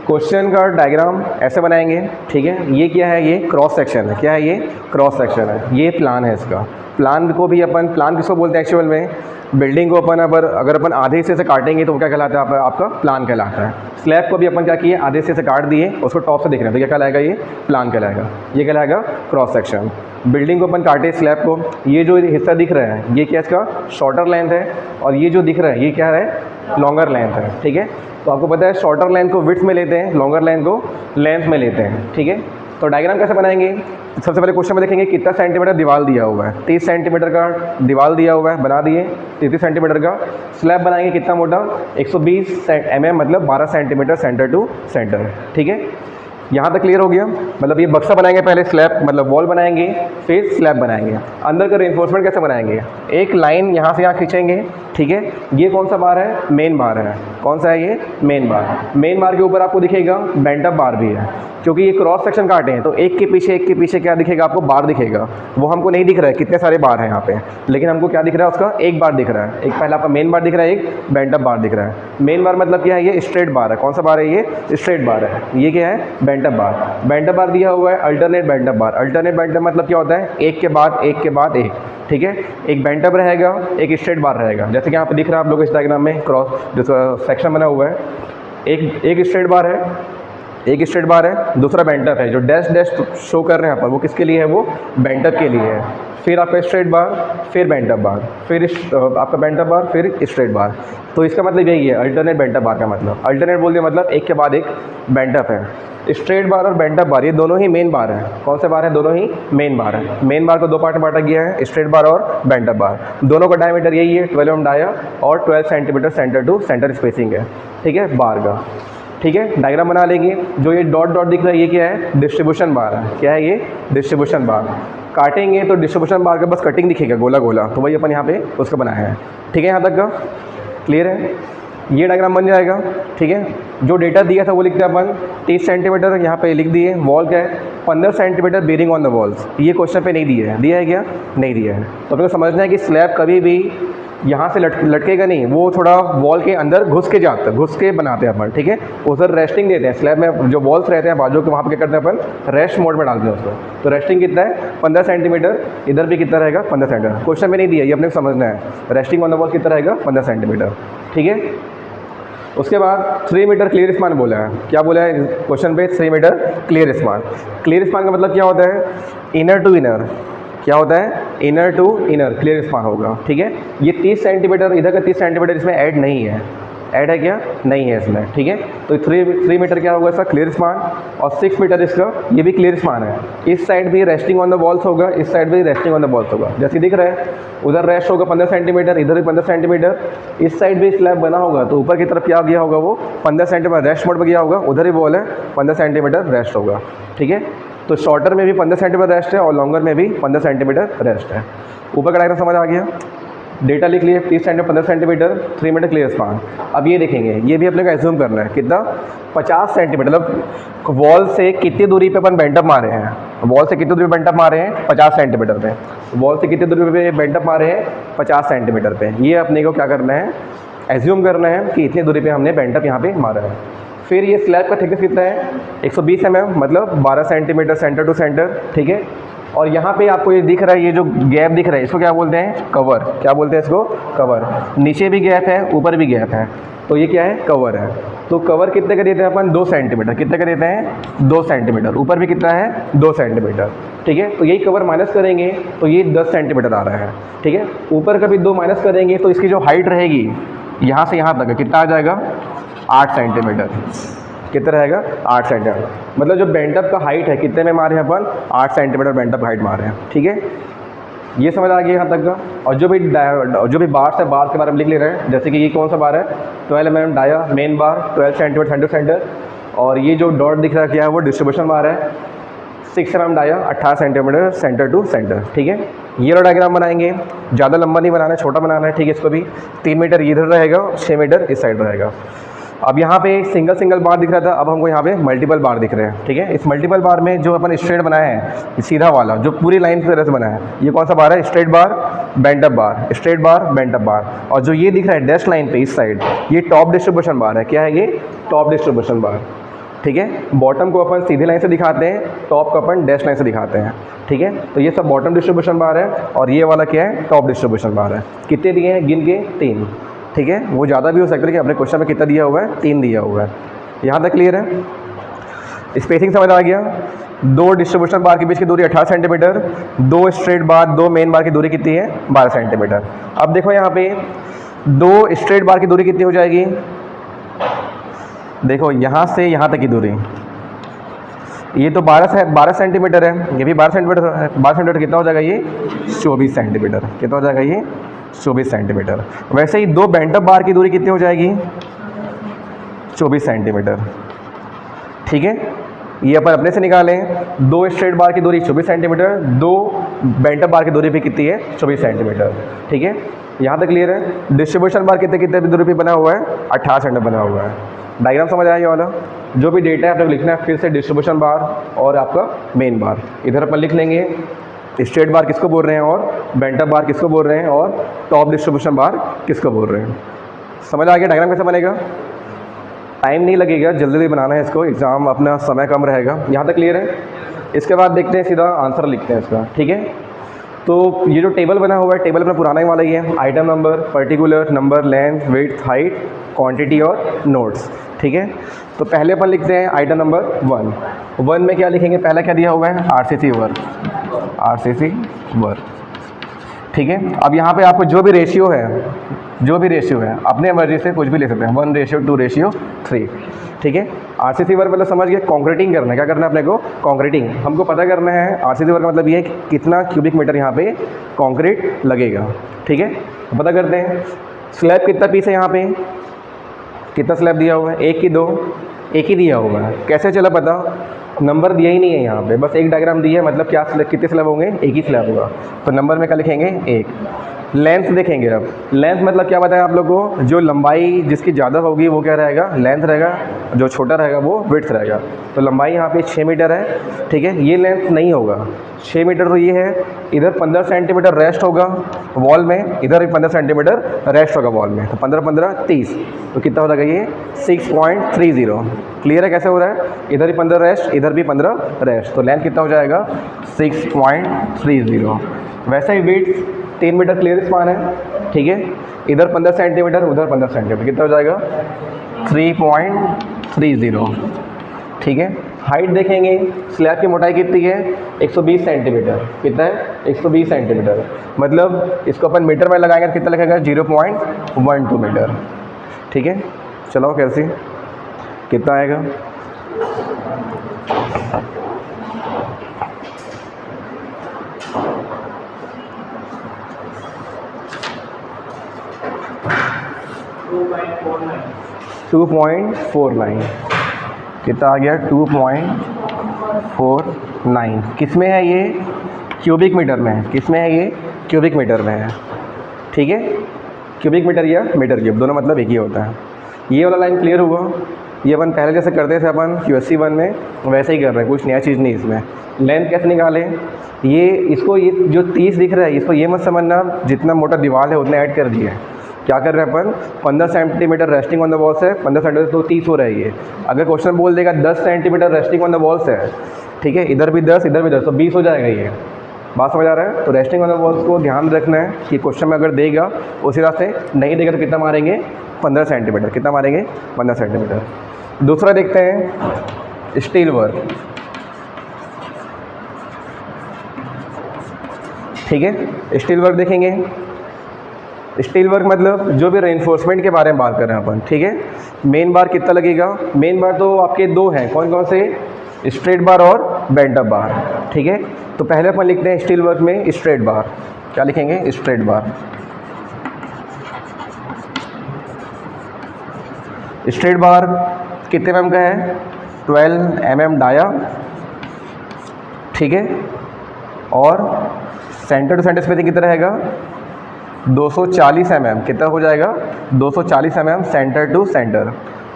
Question का diagram ऐसे बनाएंगे, ठीक है। ये क्या है, ये क्रॉस सेक्शन है। क्या है ये, क्रॉस सेक्शन है। ये प्लान है इसका। प्लान को भी अपन, प्लान किसको बोलते हैं एक्चुअल में, बिल्डिंग को अपन अगर अपन आधे हिस्से से काटेंगे तो वो क्या कहलाता है, आपका प्लान कहलाता है। स्लैब को भी अपन क्या किए, आधे हिस्से से काट दिए, उसको टॉप से देख रहे हैं तो क्या कहलाएगा, ये प्लान कहलाएगा। ये कहलाएगा क्रॉस सेक्शन। बिल्डिंग को अपन काटे, स्लैब को, ये जो हिस्सा दिख रहा है ये क्या, इसका शॉर्टर लेंथ है, और ये जो दिख रहा है ये क्या है, लॉन्गर लेंथ है, ठीक है। तो आपको पता है शॉर्टर लेंथ को विड्थ में लेते हैं, लॉन्गर लेंथ को लेंथ में लेते हैं, ठीक है। तो डायग्राम कैसे बनाएंगे, सबसे पहले क्वेश्चन में देखेंगे कितना सेंटीमीटर दीवार दिया हुआ है। 30 सेंटीमीटर का दीवार दिया हुआ है, बना दिए। 30 सेंटीमीटर का स्लैब बनाएंगे, कितना मोटा, 120 mm, मतलब 12 सेंटीमीटर सेंटर टू सेंटर, ठीक है। यहाँ तक क्लियर हो गया। मतलब ये बक्सा बनाएंगे पहले, स्लैब मतलब वॉल बनाएंगे, फिर स्लैब बनाएंगे। अंदर का रेनफोर्समेंट कैसे बनाएंगे, एक लाइन यहाँ से यहाँ खींचेंगे, ठीक है। ये कौन सा बार है, मेन बार है। कौन सा है ये, मेन बार। मेन बार के ऊपर आपको दिखेगा बेंट अप बार भी है, क्योंकि ये क्रॉस सेक्शन काटे हैं तो एक के पीछे क्या दिखेगा आपको, बार दिखेगा। वो हमको नहीं दिख रहा है कितने सारे बार हैं यहाँ पे, लेकिन हमको क्या दिख रहा है, उसका एक बार दिख रहा है। एक पहला आपका मेन बार दिख रहा है, एक बेंट अप बार दिख रहा है। मेन बार मतलब क्या है, ये स्ट्रेट बार है। कौन सा बार है, ये स्ट्रेट बार है। ये क्या है, बेंट अप बार। बेंट अप बार दिया हुआ है, अल्टरनेट बेंट अप बार। अल्टरनेट बेंट अप मतलब क्या होता है, एक के बाद एक के बाद एक, ठीक है। एक बेंट अप रहेगा, एक स्ट्रेट बार रहेगा। जैसे कि यहाँ पे दिख रहा है आप लोग इस डायग्राम में, क्रॉस जो सेक्शन बना हुआ है, एक स्ट्रेट बार है, एक स्ट्रेट बार है, दूसरा बेंट अप है। जो डैश डैश शो कर रहे हैं यहाँ पर, वो किसके लिए है, वो बेंट अप के लिए है। फिर आपका स्ट्रेट बार, फिर बेंट अप बार, फिर आपका बेंट अप बार, फिर स्ट्रेट बार। तो इसका मतलब यही है अल्टरनेट बेंट अप बार का मतलब। अल्टरनेट बोल दिया मतलब एक के बाद एक बेंट अप है। स्ट्रेट बार और बेंट अप बार ये दोनों ही मेन बार है। कौन से बार है, दोनों ही मेन बार है। मेन बार को दो पार्ट में बांटा गया है, स्ट्रेट बार और बेंट अप बार। दोनों का डायमीटर यही है 12 mm डाया, और 12 centimetre centre to centre spacing है, ठीक है, बार का, ठीक है। डायग्राम बना लेंगे। जो ये डॉट डॉट दिख रहा है ये क्या है, डिस्ट्रीब्यूशन बार है। क्या है ये, डिस्ट्रीब्यूशन बार। काटेंगे तो डिस्ट्रीब्यूशन बार का बस कटिंग दिखेगा, गोला गोला, तो वही अपन यहाँ पे उसका बनाया है, ठीक है। यहाँ तक का क्लियर है। ये डायग्राम बन जाएगा, ठीक है। जो डेटा दिया था वो लिखते हैं अपन, 30 सेंटीमीटर यहाँ पे लिख दिए। वॉल क्या है, 15 centimetre bearing on the walls. ये क्वेश्चन पे नहीं दिया है, दिया है क्या, नहीं दिया है। तो अपने को समझना है कि स्लैब कभी भी यहाँ से लटकेगा नहीं, वो थोड़ा वॉल के अंदर घुस के जाता है, घुस के बनाते हैं अपन, ठीक है। उधर रेस्टिंग देते हैं। स्लैब में जो वॉल्स रहते हैं बाजू के, वहाँ पे क्या करते हैं अपन, रेस्ट मोड में डालते हैं उसको। तो रेस्टिंग कितना है, 15 सेंटीमीटर। इधर भी कितना रहेगा, 15 सेंटीमीटर। क्वेश्चन में नहीं दिया, ये अपने को समझना है। रेस्टिंग ऑन द वॉल कितना रहेगा, 15 सेंटीमीटर, ठीक है। उसके बाद 3 मीटर क्लियर स्पान बोला है। क्या बोला है क्वेश्चन पे, 3 metre clear span. Clear span का मतलब क्या होता है, इनर टू इनर। क्या होता है, inner to inner clear span होगा, ठीक है। ये 30 सेंटीमीटर, इधर का 30 सेंटीमीटर इसमें ऐड नहीं है। ऐड है क्या, नहीं है इसमें, ठीक है। तो 3 मीटर क्या होगा इसका, क्लियर स्पान। और 6 मीटर इसका ये भी क्लियर स्पान है। इस साइड भी रेस्टिंग ऑन द वॉल्स होगा, इस साइड भी रेस्टिंग ऑन द वॉल्स होगा। जैसे दिख रहा है, उधर रेस्ट होगा 15 सेंटीमीटर, इधर भी 15 सेंटीमीटर। इस साइड भी स्लैब बना होगा तो ऊपर की तरफ क्या गया होगा, वो 15 सेंटीमीटर रेस्ट मोड पर गया होगा। उधर ही वॉल है, 15 सेंटीमीटर रेस्ट होगा, ठीक है। तो शॉर्टर में भी 15 सेंटीमीटर रेस्ट है और लॉन्गर में भी 15 सेंटीमीटर रेस्ट है। ऊपर का डायग्राम समझ आ गया। डेटा लिख लिए, 30 centimetre 15 centimetre, 3 metre clear span. अब ये देखेंगे, ये भी अपने को एज्यूम करना है कितना, 50 सेंटीमीटर। मतलब वॉल से कितनी दूरी पे अपन बेंट अप मारे हैं, वॉल से कितनी दूरी पे बेंट अप मारे हैं, 50 सेंटीमीटर पे। वॉल से कितनी दूरी पे बेंट अप मारे हैं, 50 सेंटीमीटर पे। ये अपने को क्या करना है, एज्यूम करना है कि इतनी दूरी पे हमने बेंट अप यहाँ पे मारा है। फिर ये स्लैब का थिकनेस कितना है, 120 mm, मतलब 12 सेंटीमीटर सेंटर टू सेंटर, ठीक है। और यहाँ पे आपको ये दिख रहा है, ये जो गैप दिख रहा है इसको क्या बोलते हैं, कवर। क्या बोलते हैं इसको, कवर। नीचे भी गैप है, ऊपर भी गैप है, तो ये क्या है, कवर है। तो कवर कितने का देते हैं अपन, 2 सेंटीमीटर। कितने का देते हैं, 2 सेंटीमीटर। ऊपर भी कितना है, 2 सेंटीमीटर, ठीक है। तो यही कवर माइनस करेंगे तो ये 10 सेंटीमीटर आ रहा है, ठीक है। ऊपर का भी 2 माइनस करेंगे तो इसकी जो हाइट रहेगी यहाँ से यहाँ तक कितना आ जाएगा, 8 सेंटीमीटर। कितना रहेगा, 8 सेंटीमीटर। मतलब जो बेंट अप का हाइट है कितने में मारे हैं अपन, 8 सेंटीमीटर बेंट अप हाइट मारे हैं, ठीक है। ये समझ आ गया यहाँ तक का। और जो भी बार्स है, बार के बारे में लिख ले रहे हैं। जैसे कि ये कौन सा बार है, 12 mm dia, main bar, 12 centimetre centre centre. और ये जो डॉट दिख रहा है क्या है, वो डिस्ट्रीब्यूशन बार है, 6 mm dia, 18 centimetre centre to centre, ठीक है। ये वाला डायग्राम बनाएंगे, ज़्यादा लंबा नहीं बनाना है, छोटा बनाना है, ठीक है। इसको भी 3 मीटर इधर रहेगा, 6 मीटर इस साइड रहेगा। अब यहाँ पे सिंगल बार दिख रहा था, अब हमको यहाँ पे मल्टीपल बार दिख रहे हैं, ठीक है। इस मल्टीपल बार में जो अपन स्ट्रेट बनाया है, सीधा वाला जो पूरी लाइन की तरह से बनाया है, ये कौन सा बार है, स्ट्रेट बार बेंट अप बार, स्ट्रेट बार बेंट अप बार। और जो ये दिख रहा है डैश लाइन पे इस साइड, ये टॉप डिस्ट्रीब्यूशन बार है। क्या है ये, टॉप डिस्ट्रीब्यूशन बार। ठीक है। बॉटम को अपन सीधी लाइन से दिखाते हैं, टॉप को अपन डैश लाइन से दिखाते हैं, ठीक है। तो ये सब बॉटम डिस्ट्रीब्यूशन बार है और ये वाला क्या है, टॉप डिस्ट्रीब्यूशन बार है। कितने दिए हैं, गिन के 3, ठीक है। वो ज़्यादा भी हो सकता है कि अपने क्वेश्चन में कितना दिया हुआ है, 3 दिया हुआ है। यहाँ तक क्लियर है, स्पेसिंग समझ आ गया। 2 डिस्ट्रीब्यूशन बार के बीच की दूरी 18 सेंटीमीटर, 2 स्ट्रेट बार, 2 मेन बार की दूरी कितनी है, 12 सेंटीमीटर। अब देखो यहाँ पे 2 स्ट्रेट बार की दूरी कितनी हो जाएगी, देखो यहाँ से यहाँ तक की दूरी, ये तो 12 सेंटीमीटर है, ये भी 12 सेंटीमीटर। 12 सेंटीमीटर कितना हो जाएगा, ये 24 सेंटीमीटर। कितना हो जाएगा, ये 24 सेंटीमीटर। वैसे ही 2 बेंटअप बार की दूरी कितनी हो जाएगी, 24 सेंटीमीटर, ठीक है। ये अपन अपने से निकालें, 2 स्ट्रेट बार की दूरी 24 सेंटीमीटर, 2 बेंटअप बार की दूरी भी कितनी है, 24 सेंटीमीटर, ठीक है। यहाँ तक क्लियर है। डिस्ट्रीब्यूशन बार कितने कितने दूरी पे बना हुआ है, 18 सेंटीमीटर बना हुआ है। डायग्राम समझ आया ये वाला। जो भी डेटा है आप लोग लिखना है फिर से, डिस्ट्रीब्यूशन बार और आपका मेन बार। इधर अपन लिख लेंगे स्ट्रेट बार किसको बोल रहे हैं और बेंटअप बार किसको बोल रहे हैं और टॉप डिस्ट्रीब्यूशन बार किसको बोल रहे हैं। समझ आ गया डायग्राम कैसे बनेगा। टाइम नहीं लगेगा, जल्दी जल्दी बनाना है इसको, एग्ज़ाम अपना समय कम रहेगा। यहाँ तक क्लियर है। इसके बाद देखते हैं, सीधा आंसर लिखते हैं इसका, ठीक है। तो ये जो टेबल बना हुआ है, टेबल अपना पुराना ही वाला ही है। Item number, particular number, length, width, height, quantity और नोट्स, ठीक है। तो पहले अपन लिखते हैं आइटम नंबर 1 में क्या लिखेंगे, पहला क्या दिया हुआ है, आरसीसी वर्क, आरसीसी वर्क, ठीक है। अब यहाँ पे आपको जो भी रेशियो है अपने मर्जी से कुछ भी ले सकते हैं, 1:2:3, ठीक है। आरसीसी वर्क मतलब समझ गए, कॉन्क्रीटिंग करना है। क्या करना है अपने को, कॉन्क्रीटिंग। हमको पता करना है आरसीसी वर्क मतलब ये है कि कितना क्यूबिक मीटर यहाँ पे कॉन्क्रीट लगेगा, ठीक है। तो पता करते हैं, स्लैब कितना पीस है, यहाँ पे कितना स्लैब दिया हुआ है, 1 की 2, 1 ही दिया हुआ है। कैसे चला पता, नंबर दिया ही नहीं है यहाँ पे, बस एक डायग्राम दिया है, मतलब क्या कितने स्लैब होंगे, 1 ही स्लैब होगा। तो नंबर में क्या लिखेंगे, 1। लेंथ देखेंगे। अब लेंथ मतलब क्या बताया आप लोगों को, जो लंबाई जिसकी ज़्यादा होगी वो क्या रहेगा, लेंथ रहेगा, जो छोटा रहेगा वो विड्थ रहेगा। तो लंबाई यहाँ पे 6 मीटर है, ठीक है। ये लेंथ नहीं होगा, 6 मीटर तो ये है। इधर 15 सेंटीमीटर रेस्ट होगा वॉल में, इधर भी 15 सेंटीमीटर रेस्ट होगा वॉल में। तो 15 30, तो कितना हो जाएगा ये 6.30। क्लियर है कैसे हो रहा है, इधर भी 15 रेस्ट, इधर भी 15 रेस्ट, तो लेंथ कितना हो जाएगा 6.30। वैसे ही विड्थ 3 मीटर क्लियर स्पान है, ठीक है। इधर 15 सेंटीमीटर, उधर 15 सेंटीमीटर, कितना हो जाएगा 3.30, ठीक है। हाइट देखेंगे, स्लैब की मोटाई कितनी है, 120 सेंटीमीटर। कितना है, 120 सेंटीमीटर। मतलब इसको अपन मीटर में लगाएंगे तो कितना लगेगा, 0.12 मीटर, ठीक है। चलो कैसे कितना आएगा, $2.49। कितना आ गया, 2.49। किस में है ये, क्यूबिक मीटर में है। किस में है ये, क्यूबिक मीटर में है, ठीक है। क्यूबिक मीटर या मीटर क्यूब दोनों मतलब एक ही होता है। ये वाला लाइन क्लियर हुआ। ये अपन पहले जैसे करते थे अपन QSC 1 में, वैसे ही कर रहे हैं, कुछ नया चीज़ नहीं इसमें। लेंथ कैसे निकालें, ये इसको, ये जो 30 दिख रहा है इसको ये मत समझना जितना मोटा दीवार है उतना ऐड कर दिया है। क्या कर रहे हैं अपन, 15 centimetre resting on the walls है, 15 सेंटीमीटर तो 30 हो रहा है ये। अगर क्वेश्चन बोल देगा 10 centimetre resting on the walls है, ठीक है, इधर भी 10 इधर भी 10, तो 20 हो जाएगा ये। बात समझ आ रहा है। तो रेस्टिंग ऑन द वॉल्स को ध्यान रखना है कि क्वेश्चन में अगर देगा उस हिसाब से, नहीं देगा तो कितना मारेंगे, 15 सेंटीमीटर। कितना मारेंगे, 15 सेंटीमीटर। दूसरा देखते हैं स्टील वर्क, ठीक है। स्टील वर्क देखेंगे, स्टील वर्क मतलब जो भी रेइंफोर्समेंट के बारे में बात कर रहे हैं अपन, ठीक है। मेन बार कितना लगेगा, मेन बार तो आपके 2 हैं, कौन कौन से, स्ट्रेट बार और बेंटअप बार, ठीक है। तो पहले अपन लिखते हैं स्टील वर्क में स्ट्रेट बार। क्या लिखेंगे, स्ट्रेट बार। स्ट्रेट बार कितने mm का है, 12 mm डाया, ठीक है। और सेंटर टू सेंटर स्पेसिंग कितना रहेगा, 240 mm। कितना हो जाएगा, 240 mm सेंटर टू सेंटर।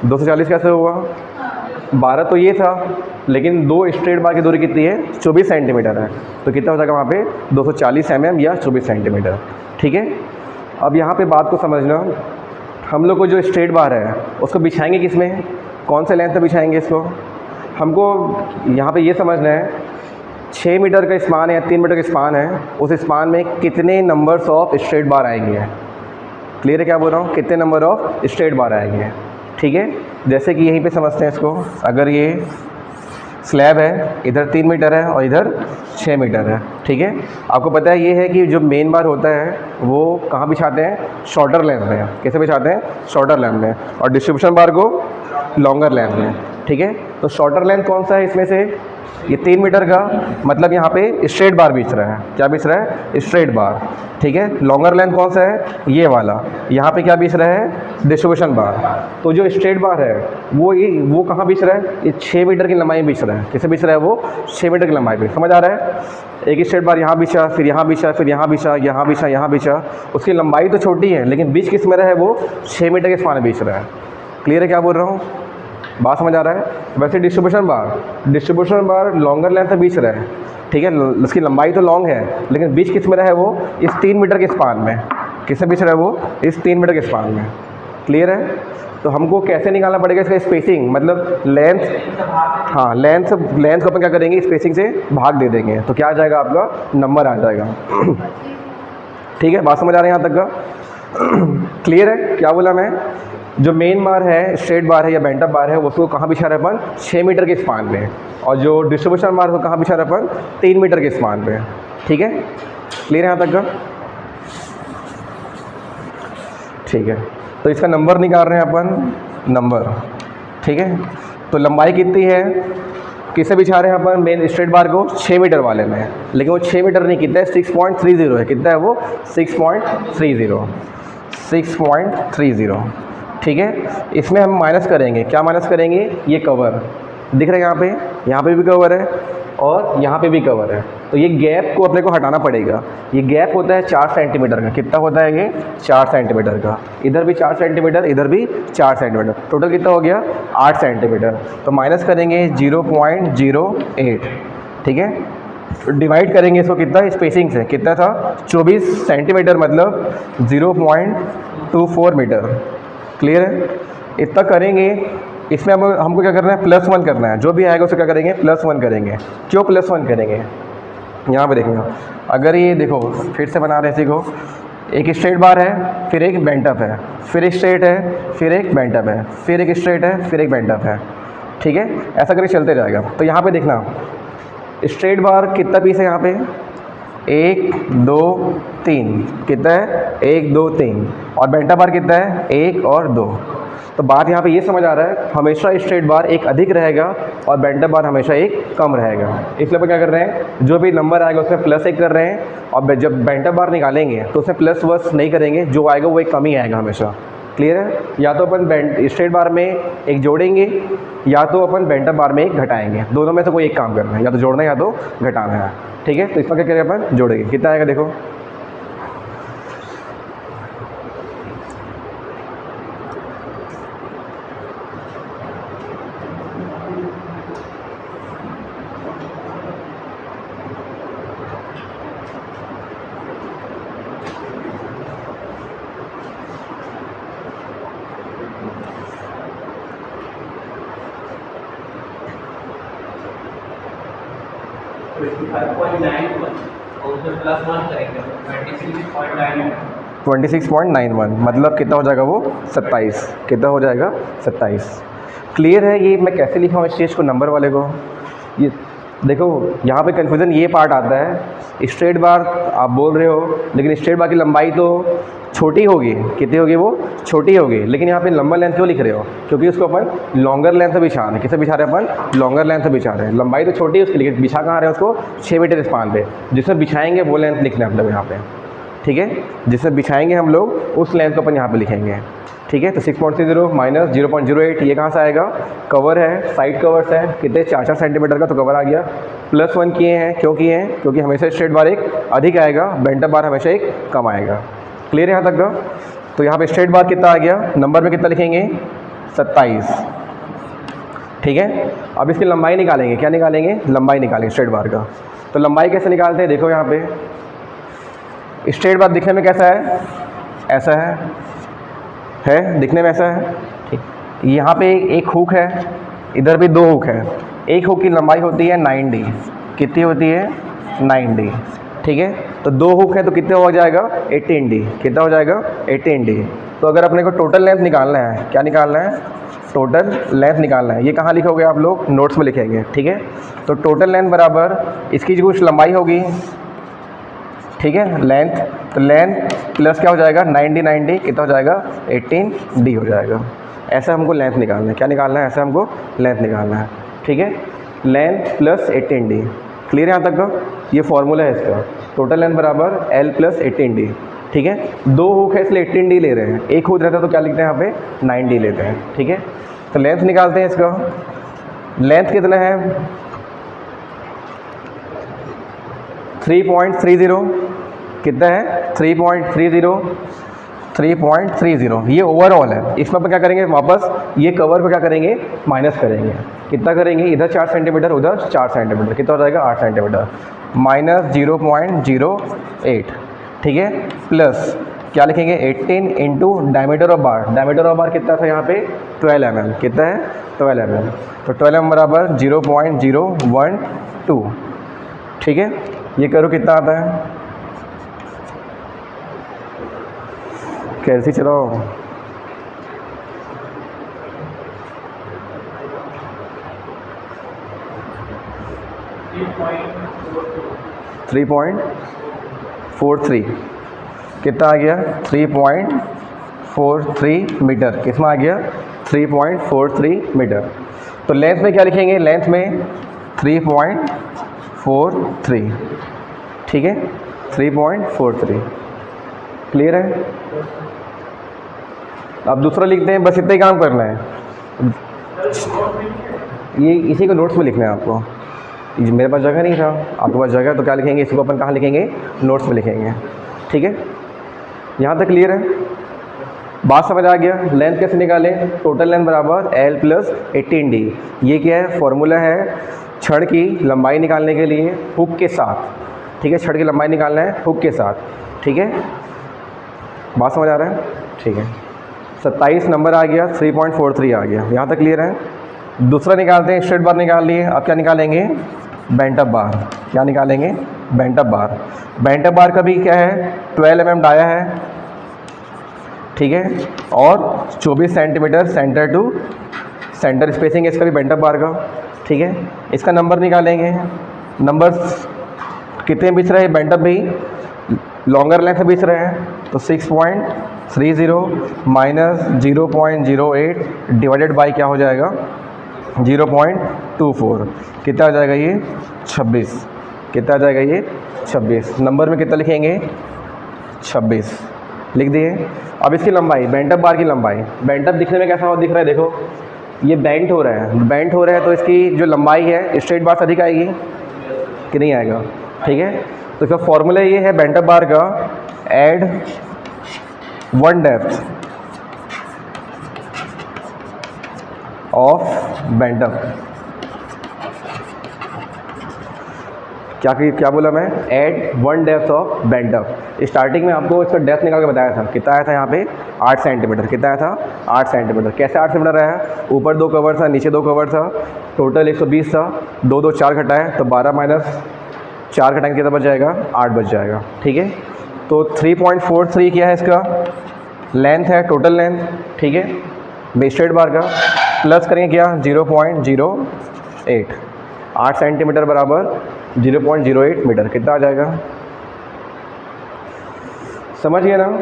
240 कैसे हुआ, 12 तो ये था, लेकिन 2 स्ट्रेट बार की दूरी कितनी है, 24 सेंटीमीटर है। तो कितना हो जाएगा वहाँ पे 240 mm या 24 सेंटीमीटर, ठीक है। अब यहाँ पे बात को समझना, हम लोग को जो स्ट्रेट बार है उसको बिछाएंगे किस में, कौन से लेंथ पे बिछाएंगे इसको, हमको यहाँ पे ये समझना है 6 मीटर का स्पान है या 3 मीटर का स्पान है, उस स्पान में कितने नंबर्स ऑफ स्ट्रेट बार आएंगे। क्लियर है क्या बोल रहा हूँ, कितने नंबर ऑफ स्ट्रेट बार आएंगे। ठीक है, जैसे कि यहीं पे समझते हैं इसको। अगर ये स्लैब है, इधर 3 मीटर है और इधर 6 मीटर है। ठीक है, आपको पता है ये है कि जो मेन बार होता है वो कहाँ बिछाते हैं, शॉर्टर लेंथ में। कैसे बिछाते हैं, शॉर्टर लेंथ में, और डिस्ट्रीब्यूशन बार को लॉन्गर लेंथ में। ठीक है, तो शॉर्टर लेंथ कौन सा है इसमें से, ये 3 मीटर का, मतलब यहाँ पे स्ट्रेट बार बिछ रहा है। क्या बिछ रहा है, स्ट्रेट बार। ठीक है, लॉन्गर लेंथ कौन सा है, ये वाला। यहाँ पे क्या बिछ रहा है, डिस्ट्रीब्यूशन बार। तो जो स्ट्रेट बार है वो कहाँ बिछ रहा है, ये 6 मीटर की लंबाई में बिछ रहा है। किसे बिछ रहा है, वो 6 मीटर की लंबाई पे। समझ आ रहा है, एक स्ट्रेट बार यहाँ बिछा, फिर यहाँ बिछा, फिर यहाँ बिछा, यहाँ बिछा, यहाँ बिछा। उसकी लंबाई तो छोटी है लेकिन बीच किस में रहा है, वो 6 मीटर के स्पान में बिछ रहा है। क्लियर है क्या बोल रहा हूँ, बात समझ आ रहा है। वैसे डिस्ट्रीब्यूशन बार लॉन्गर लेंथ से बीच रहा है। ठीक है, उसकी लंबाई तो लॉन्ग है लेकिन बीच किस में रहा है, वो इस 3 मीटर के स्पान में। किससे बीच रहा है, वो इस 3 मीटर के स्पान में। क्लियर है, तो हमको कैसे निकालना पड़ेगा इसका स्पेसिंग, मतलब लेंथ। हाँ, लेंथ को अपन क्या करेंगे, स्पेसिंग से भाग दे देंगे, तो क्या आ जाएगा, आपका नंबर आ जाएगा। ठीक है, बात समझ आ रही है यहाँ तक का। क्लियर है, क्या बोला मैं, जो मेन बार है, स्ट्रेट बार है या बेंट अप बार है, उसको कहाँ बिछा रहे अपन, 6 मीटर के स्पान में। और जो डिस्ट्रीब्यूशन बार को कहाँ बिछा रहे अपन, 3 मीटर के स्पान पे। ठीक है, क्लियर है यहाँ तक का। ठीक है, तो इसका नंबर निकाल रहे हैं अपन, नंबर। ठीक है, तो लंबाई कितनी है, किसे बिछा रहे हैं अपन, मेन स्ट्रेट बार को 6 मीटर वाले में, लेकिन वो 6 मीटर नहीं, कितना है, 6.30 है। कितना है वो, 6.30। ठीक है, इसमें हम माइनस करेंगे, क्या माइनस करेंगे, ये कवर दिख रहा है यहाँ पे भी कवर है और यहाँ पे भी कवर है। तो ये गैप को अपने को हटाना पड़ेगा। ये गैप होता है 4 सेंटीमीटर का। कितना होता है ये, 4 सेंटीमीटर का। इधर भी 4 सेंटीमीटर, इधर भी 4 सेंटीमीटर, टोटल कितना हो गया, 8 सेंटीमीटर। तो माइनस करेंगे 0.08। ठीक है, डिवाइड करेंगे इसको कितना, स्पेसिंग से, कितना था, 24 सेंटीमीटर, मतलब 0.24 मीटर। क्लियर है, इतना करेंगे। इसमें अब हमको क्या करना है, +1 करना है। जो भी आएगा उसे क्या करेंगे, +1 करेंगे। क्यों +1 करेंगे, यहाँ पे देखिए, अगर ये देखो फिर से बना रहे हैं, देखो एक स्ट्रेट बार है, फिर एक बेंट अप है, फिर एक स्ट्रेट है, फिर एक बेंट अप है, फिर एक स्ट्रेट है, फिर एक बेंट अप है। ठीक है, ऐसा करके चलते जाएगा। तो यहाँ पे देखना, स्ट्रेट बार कितना पीस है यहाँ पे, 1 2 3, कितना है, 1 2 3, और बेंटा बार कितना है, 1 और 2। तो बात यहाँ पे ये समझ आ रहा है, हमेशा स्ट्रेट बार एक अधिक रहेगा और बेंटा बार हमेशा एक कम रहेगा। इसलिए अपन क्या कर रहे हैं, जो भी नंबर आएगा उसमें +1 कर रहे हैं, और जब बेंटा बार निकालेंगे तो उसमें प्लस वस नहीं करेंगे, जो आएगा वो एक कम ही आएगा हमेशा। क्लियर है, या तो अपन स्ट्रेट बार में एक जोड़ेंगे या तो अपन बेंटा बार में एक घटाएंगे। दोनों में से कोई एक काम करना है, या तो जोड़ना है या तो घटाना है। ठीक है, तो इसमें क्या करें अपन, जोड़ेंगे। कितना आएगा देखो, +1 मतलब कितना हो जाएगा वो, 27। कितना हो जाएगा, 27। क्लियर है, ये मैं कैसे लिखा हूँ इस चीज़ को, नंबर वाले को। ये देखो, यहाँ पे कन्फ्यूज़न ये पार्ट आता है, स्ट्रेट बार आप बोल रहे हो लेकिन स्ट्रेट बार की लंबाई तो छोटी होगी। कितनी होगी, वो छोटी होगी, लेकिन यहाँ पे लंबा लेंथ क्यों लिख रहे हो, क्योंकि उसको अपन लॉन्गर लेंथ से बिछा रहे हैं। किसे बिछा रहे हैं अपन, लॉन्गर लेंथ से बिछा रहे हैं। लंबाई तो छोटी है उसकी, लेकिन बिछा कहाँ रहे हैं उसको, 6 मीटर स्पान पे। जिसमें बिछाएंगे वो लेंथ लिखना है मतलब यहाँ पे। ठीक है, जिसमें बिछाएंगे हम लोग उस लेंथ को अपन यहाँ पे लिखेंगे। ठीक है, तो 6.30 माइनस 0.08, ये कहाँ से आएगा, कवर है, साइड कवर्स है, कितने 4 सेंटीमीटर का, तो कवर आ गया। +1 किए हैं, क्यों किए हैं, क्योंकि हमेशा स्ट्रेट बार एक अधिक आएगा, बेंटा बार हमेशा एक कम आएगा। क्लियर है यहाँ तक का। तो यहाँ पे स्ट्रेट बार कितना आ गया, नंबर में कितना लिखेंगे, 27। ठीक है, अब इसकी लंबाई निकालेंगे। क्या निकालेंगे, लंबाई निकालेंगे स्ट्रेट बार का। तो लंबाई कैसे निकालते हैं, देखो यहाँ पे स्ट्रेट बार दिखने में कैसा है, ऐसा है दिखने में ऐसा है। ठीक, यहाँ पे एक हुक है, इधर भी 2 हुक है। एक हुक की लंबाई होती है 9d, कितनी होती है 9d, ठीक है। तो 2 हुक है तो कितना हो जाएगा 18d, कितना हो जाएगा 18d। तो अगर अपने को टोटल लेंथ निकालना है, क्या निकालना है, टोटल लेंथ निकालना है। ये कहाँ लिखोगे आप लोग, नोट्स में लिखेंगे, ठीक है। तो टोटल लेंथ बराबर इसकी जो कुछ लंबाई होगी, ठीक है, लेंथ, तो लेंथ प्लस क्या हो जाएगा 90 कितना हो जाएगा 18d हो जाएगा। ऐसा हमको लेंथ निकालना है, क्या निकालना है, ऐसा हमको लेंथ निकालना है, ठीक है। लेंथ प्लस 18d, क्लियर है यहाँ तक का। ये फॉर्मूला है इसका, टोटल लेंथ बराबर l प्लस 18d, ठीक है। 2 हुक है इसलिए 18d ले रहे हैं, एक हुक रहता है तो क्या लिखते हैं यहाँ पे 9d लेते हैं, ठीक है। तो लेंथ निकालते हैं इसका, लेंथ कितना है 3.30, कितना है 3.30, ये ओवरऑल है। इसमें अपन क्या करेंगे, वापस ये कवर को क्या करेंगे, माइनस करेंगे। कितना करेंगे, इधर 4 सेंटीमीटर उधर 4 सेंटीमीटर, कितना हो जाएगा 8 सेंटीमीटर, माइनस 0.08, ठीक है, प्लस क्या लिखेंगे 18 into diameter of bar. Diameter of बार कितना था यहाँ पे 12 mm, कितना है 12 mm, तो 12 mm बराबर 0.012, ठीक है। ये करो कितना आता है, कैसे चलाओ, थ्री पॉइंट 43, कितना आ गया 3.43 मीटर, किसमें आ गया 3.43 मीटर। तो लेंथ में क्या लिखेंगे, लेंथ में 3.43, ठीक है, 3.43, क्लियर है। अब दूसरा लिखते हैं, बस इतना ही काम करना है। ये इसी को नोट्स में लिखना है आपको, मेरे पास जगह नहीं था, आपके पास जगह, तो क्या लिखेंगे, इसको अपन कहाँ लिखेंगे, नोट्स में लिखेंगे, ठीक है। यहाँ तक क्लियर है, बात समझ आ गया। लेंथ कैसे निकालें, टोटल लेंथ बराबर l प्लस 18d। ये क्या है, फॉर्मूला है छड़ की लंबाई निकालने के लिए हुक के साथ, ठीक है। छड़ की लंबाई निकालना है हुक के साथ, ठीक है। बात समझ आ रहा है, ठीक है। 27 नंबर आ गया, 3.43 आ गया, यहाँ तक क्लियर है। दूसरा निकालते हैं, स्ट्रेट बार निकाल लिए, अब क्या निकालेंगे, बेंट अप बार। क्या निकालेंगे, बेंट अप बार। बेंट अप बार का भी क्या है 12 mm डाया है, ठीक है, और 24 centimetre centre to centre spacing है इसका भी बेंट अप बार का, ठीक है। इसका नंबर निकालेंगे, नंबर कितने बीच रहे, बेंट अप भी लॉन्गर लेंथ बीच रहे हैं, तो 6.30 माइनस 0.08 डिवाइडेड बाई क्या हो जाएगा 0.24, कितना आ जाएगा ये 26, कितना आ जाएगा ये 26। नंबर में कितना लिखेंगे 26, लिख दिए। अब इसकी लंबाई, बेंट अप बार की लंबाई, बेंट अप दिखने में कैसा दिख रहा है, देखो ये बेंट हो रहा है, बेंट हो रहा है, तो इसकी जो लंबाई है स्ट्रेट बार से अधिक आएगी कि नहीं आएगा, ठीक है। तो इसका फॉर्मूला ये है बेंट अप बार का, add 1 depth of bent up. क्या बोला मैं, add 1 depth of bent up. Starting में आपको इसका डेप्थ निकाल के बताया था, कितना आया था यहाँ पे 8 सेंटीमीटर, कितना आया था 8 सेंटीमीटर। कैसे 8 सेंटीमीटर आया, ऊपर 2 कवर था, नीचे 2 कवर था, टोटल 120 था, 2 2 4 घटाए तो 12 माइनस 4 घटाएंगे कितना बच जाएगा 8 बच जाएगा, ठीक है। तो 3.43 क्या है इसका लेंथ है, टोटल लेंथ, ठीक है, स्ट्रेट बार का, प्लस करेंगे क्या 0.08, 8 सेंटीमीटर बराबर 0.08 मीटर, कितना आ जाएगा, समझ गए ना।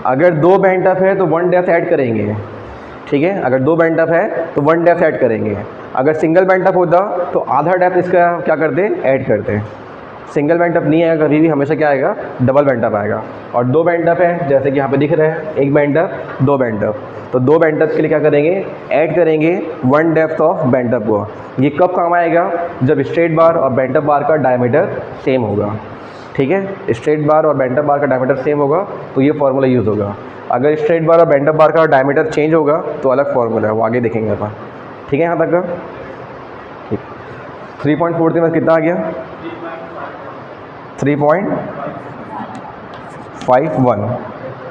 अगर 2 बेंट अप है तो 1 डेप्थ ऐड करेंगे, ठीक है, अगर 2 बेंट अप है तो 1 डेप्थ ऐड करेंगे। अगर सिंगल बेंट अप होता तो आधा डेप्थ इसका क्या करते, ऐड करते। सिंगल बेंट अप नहीं आएगा कभी भी, हमेशा क्या आएगा डबल बेंट अप आएगा। और 2 बेंट अप है जैसे कि यहाँ पे दिख रहा है, 1 बेंट अप 2 बेंट अप, तो 2 बेंट अप के लिए क्या करेंगे, ऐड करेंगे 1 डेप्थ ऑफ बेंट अप को। ये कब काम आएगा, जब स्ट्रेट बार और बेंट अप बार का डायमीटर सेम होगा, ठीक है। स्ट्रेट बार और बेंट अप बार का डायमीटर सेम होगा तो ये फार्मूला यूज़ होगा। अगर स्ट्रेट बार और बेंट अप बार का डायमीटर चेंज होगा तो अलग फार्मूला है, वो आगे देखेंगे अपन, ठीक है। यहाँ तक का 3.43 में कितना आ गया 3.51,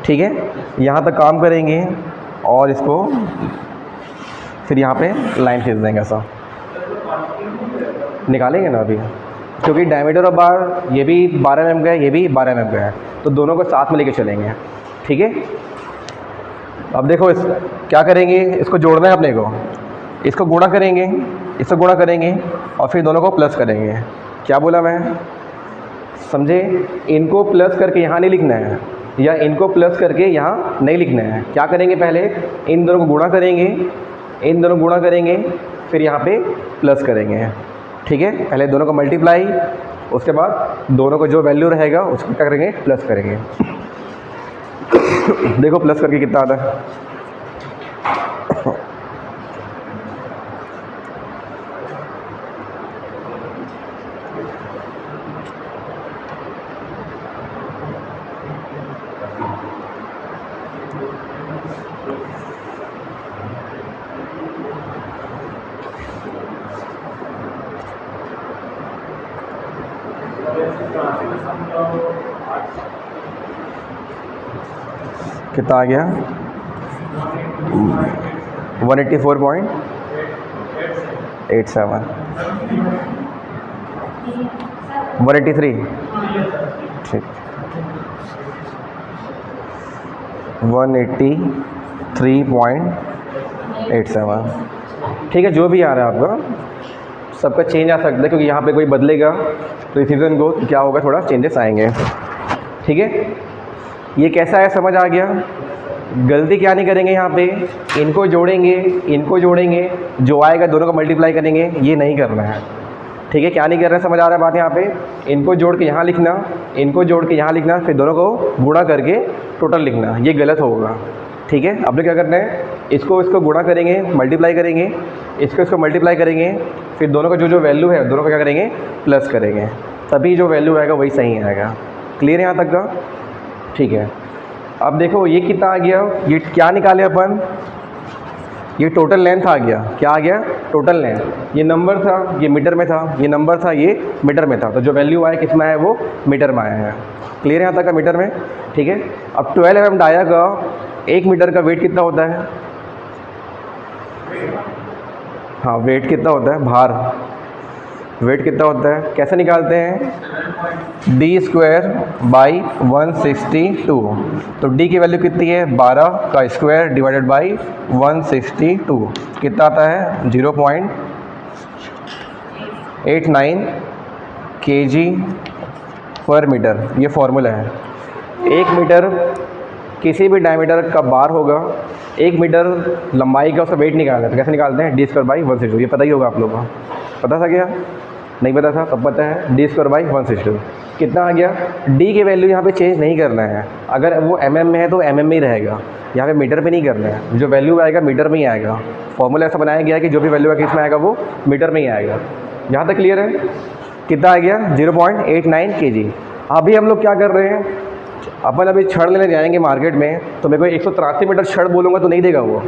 ठीक है। यहाँ तक काम करेंगे और इसको फिर यहाँ पे लाइन खींच देंगे ऐसा, निकालेंगे ना अभी, क्योंकि डायमीटर ऑफ बार ये भी 12 mm का है, ये भी 12 mm का है, तो दोनों को साथ में लेके चलेंगे, ठीक है। अब देखो इस क्या करेंगे, इसको जोड़ना है अपने को, इसको गुणा करेंगे, इसको गुणा करेंगे और फिर दोनों को प्लस करेंगे। क्या बोला मैं, समझे? इनको प्लस करके यहाँ नहीं लिखना है, या इनको प्लस करके यहाँ नहीं लिखना है। क्या करेंगे, पहले इन दोनों को गुणा करेंगे, इन दोनों को गुणा करेंगे, फिर यहाँ पे प्लस करेंगे, ठीक है। पहले दोनों को मल्टीप्लाई, उसके बाद दोनों को जो वैल्यू रहेगा उसको क्या करेंगे, प्लस करेंगे। देखो प्लस करके कितना आता है, कितना आ गया 184.87, 183, ठीक, 183.87, ठीक है। जो भी आ रहा है आपका, सबका चेंज आ सकता है, क्योंकि यहाँ पे कोई बदलेगा तो डिसीजन को क्या होगा, थोड़ा चेंजेस आएंगे, ठीक है। ये कैसा है, समझ आ गया? गलती क्या नहीं करेंगे यहाँ पे, इनको जोड़ेंगे, इनको जोड़ेंगे, जो आएगा दोनों को मल्टीप्लाई करेंगे, ये नहीं करना है, ठीक है। क्या नहीं कर रहे हैं, समझ आ रहा है बात? यहाँ पे इनको जोड़ के यहाँ लिखना, इनको जोड़ के यहाँ लिखना, फिर दोनों को गुणा करके टोटल लिखना, ये गलत होगा, ठीक है। अब क्या करना है, इसको गुणा करेंगे, मल्टीप्लाई करेंगे, इसको मल्टीप्लाई करेंगे, फिर दोनों का जो वैल्यू है दोनों को क्या करेंगे, प्लस करेंगे, तभी जो वैल्यू आएगा वही सही आएगा। क्लियर है यहाँ तक का? ठीक है। अब देखो ये कितना आ गया, ये क्या निकाले अपन, ये टोटल लेंथ आ गया। क्या आ गया, टोटल लेंथ। ये नंबर था, ये मीटर में था, ये नंबर था, ये मीटर में था, तो जो वैल्यू आया किस में आया, वो मीटर में आया है। क्लियर है यहाँ तक का, मीटर में, ठीक है। अब 12 mm डाया का 1 मीटर का वेट कितना होता है, हाँ वेट कितना होता है, भार, वेट कितना होता है, कैसे निकालते हैं, d²/162। तो d की वैल्यू कितनी है, 12 का स्क्वायर डिवाइडेड बाई 162, कितना आता है 0.89 kg/मीटर। ये फॉर्मूला है। 1 मीटर किसी भी डायमीटर का बार होगा, 1 मीटर लंबाई का उसका वेट निकालना है, तो कैसे निकालते हैं, d²/162। ये पता ही होगा आप लोगों को, पता था क्या, नहीं पता था, तब पता है, d²/162 कितना आ गया। d की वैल्यू यहाँ पे चेंज नहीं करना है, अगर वो mm में है तो mm में ही रहेगा, यहाँ पे मीटर पे नहीं करना है, जो वैल्यू आएगा मीटर में ही आएगा। फॉर्मूला ऐसा बनाया गया है कि जो भी वैल्यू है किस में आएगा, वो मीटर में ही आएगा। यहाँ तक क्लियर है? कितना आ गया 0.89 kg। अभी हम लोग क्या कर रहे हैं, अपन अभी छड़ लेने जाएंगे मार्केट में, तो मेरे को 183 मीटर छड़ बोलूँगा तो नहीं देगा वो,